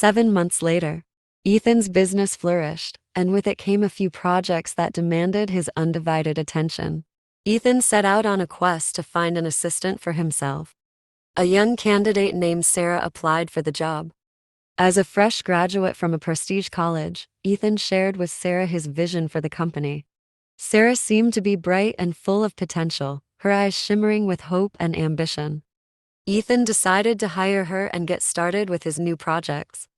7 months later, Ethan's business flourished, and with it came a few projects that demanded his undivided attention. Ethan set out on a quest to find an assistant for himself. A young candidate named Sarah applied for the job. As a fresh graduate from a prestige college, Ethan shared with Sarah his vision for the company. Sarah seemed to be bright and full of potential, her eyes shimmering with hope and ambition. Ethan decided to hire her and get started with his new projects.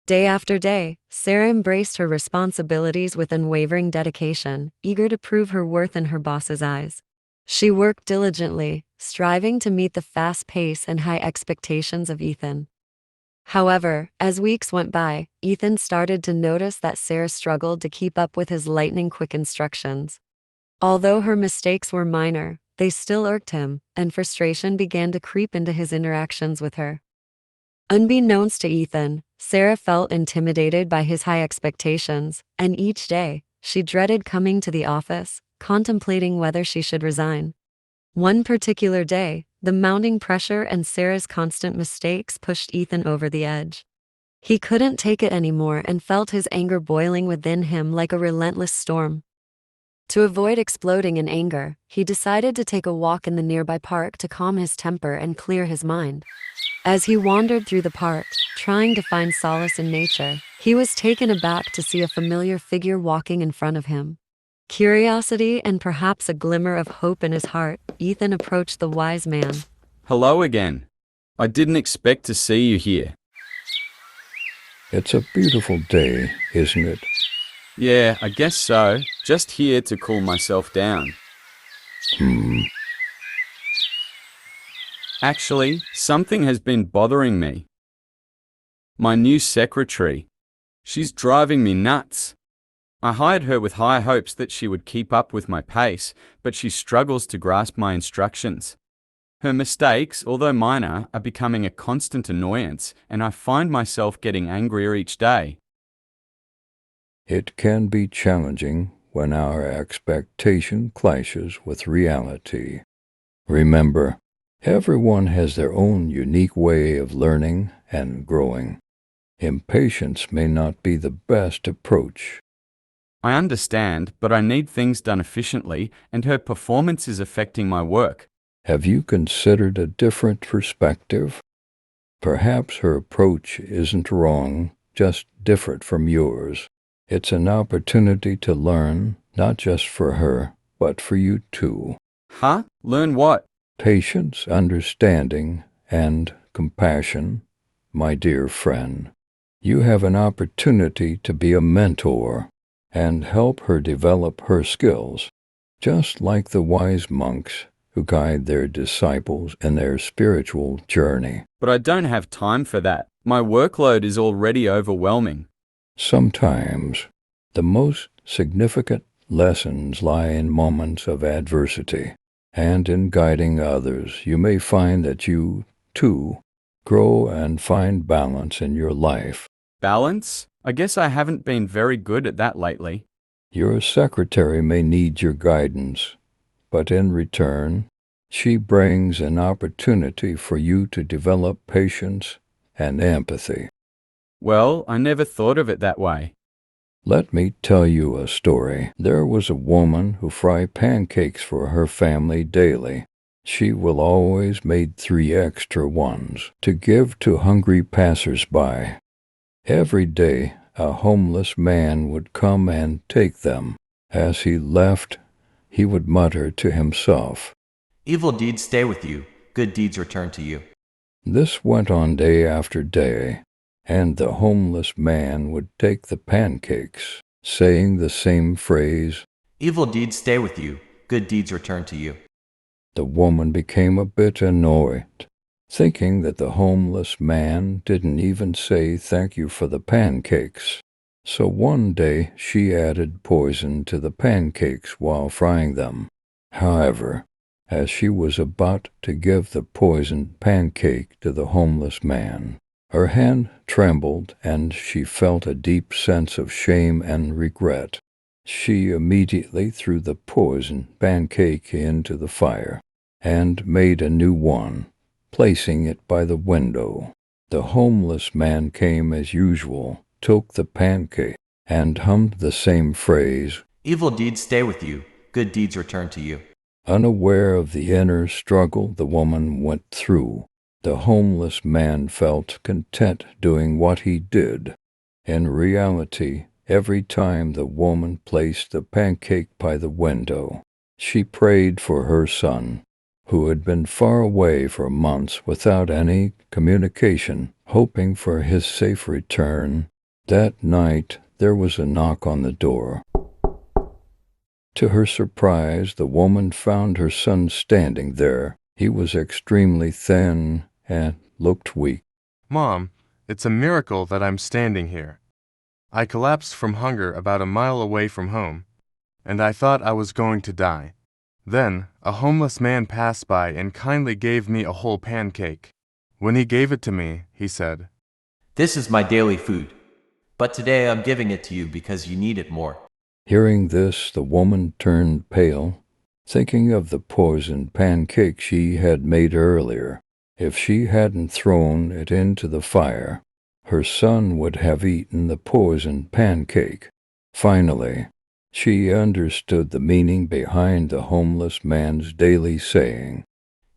Day after day, Sarah embraced her responsibilities with unwavering dedication, eager to prove her worth in her boss's eyes. She worked diligently, striving to meet the fast pace and high expectations of Ethan. However, as weeks went by, Ethan started to notice that Sarah struggled to keep up with his lightning-quick instructions. Although her mistakes were minor, they still irked him, and frustration began to creep into his interactions with her. Unbeknownst to Ethan, Sarah felt intimidated by his high expectations, and each day, she dreaded coming to the office, contemplating whether she should resign. One particular day, the mounting pressure and Sarah's constant mistakes pushed Ethan over the edge. He couldn't take it anymore and felt his anger boiling within him like a relentless storm. To avoid exploding in anger, he decided to take a walk in the nearby park to calm his temper and clear his mind. As he wandered through the park, trying to find solace in nature, he was taken aback to see a familiar figure walking in front of him. Curiosity and perhaps a glimmer of hope in his heart, Ethan approached the wise man. Hello again. I didn't expect to see you here. It's a beautiful day, isn't it? Yeah, I guess so. Just here to cool myself down. Actually, something has been bothering me. My new secretary. She's driving me nuts. I hired her with high hopes that she would keep up with my pace, but she struggles to grasp my instructions. Her mistakes, although minor, are becoming a constant annoyance, and I find myself getting angrier each day. It can be challenging when our expectation clashes with reality. Remember, everyone has their own unique way of learning and growing. Impatience may not be the best approach. I understand, but I need things done efficiently, and her performance is affecting my work. Have you considered a different perspective? Perhaps her approach isn't wrong, just different from yours. It's an opportunity to learn, not just for her, but for you too. Huh? Learn what? Patience, understanding, and compassion, my dear friend. You have an opportunity to be a mentor and help her develop her skills, just like the wise monks who guide their disciples in their spiritual journey. But I don't have time for that. My workload is already overwhelming. Sometimes the most significant lessons lie in moments of adversity, and in guiding others you may find that you, too, grow and find balance in your life. Balance? I guess I haven't been very good at that lately. Your secretary may need your guidance, but in return, she brings an opportunity for you to develop patience and empathy. Well, I never thought of it that way. Let me tell you a story. There was a woman who fried pancakes for her family daily. She will always make 3 extra ones to give to hungry passers-by. Every day, a homeless man would come and take them. As he left, he would mutter to himself, "Evil deeds stay with you, good deeds return to you." This went on day after day, and the homeless man would take the pancakes, saying the same phrase, "Evil deeds stay with you, good deeds return to you." The woman became a bit annoyed, thinking that the homeless man didn't even say thank you for the pancakes. So one day she added poison to the pancakes while frying them. However, as she was about to give the poisoned pancake to the homeless man, her hand trembled and she felt a deep sense of shame and regret. She immediately threw the poisoned pancake into the fire and made a new one, placing it by the window. The homeless man came as usual, took the pancake, and hummed the same phrase. Evil deeds stay with you, good deeds return to you. Unaware of the inner struggle the woman went through, the homeless man felt content doing what he did. In reality, every time the woman placed the pancake by the window, she prayed for her son, who had been far away for months without any communication, hoping for his safe return. That night there was a knock on the door. To her surprise, the woman found her son standing there. He was extremely thin and looked weak. Mom, it's a miracle that I'm standing here. I collapsed from hunger about a mile away from home, and I thought I was going to die. Then, a homeless man passed by and kindly gave me a whole pancake. When he gave it to me, he said, This is my daily food, but today I'm giving it to you because you need it more. Hearing this, the woman turned pale, thinking of the poisoned pancake she had made earlier. If she hadn't thrown it into the fire, her son would have eaten the poisoned pancake. Finally, she understood the meaning behind the homeless man's daily saying.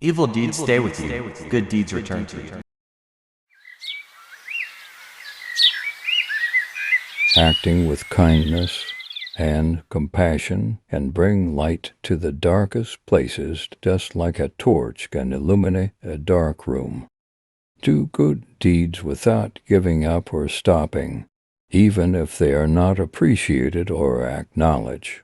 Evil deeds stay with you, good deeds return to you. Acting with kindness and compassion can bring light to the darkest places, just like a torch can illuminate a dark room. Do good deeds without giving up or stopping, even if they are not appreciated or acknowledged.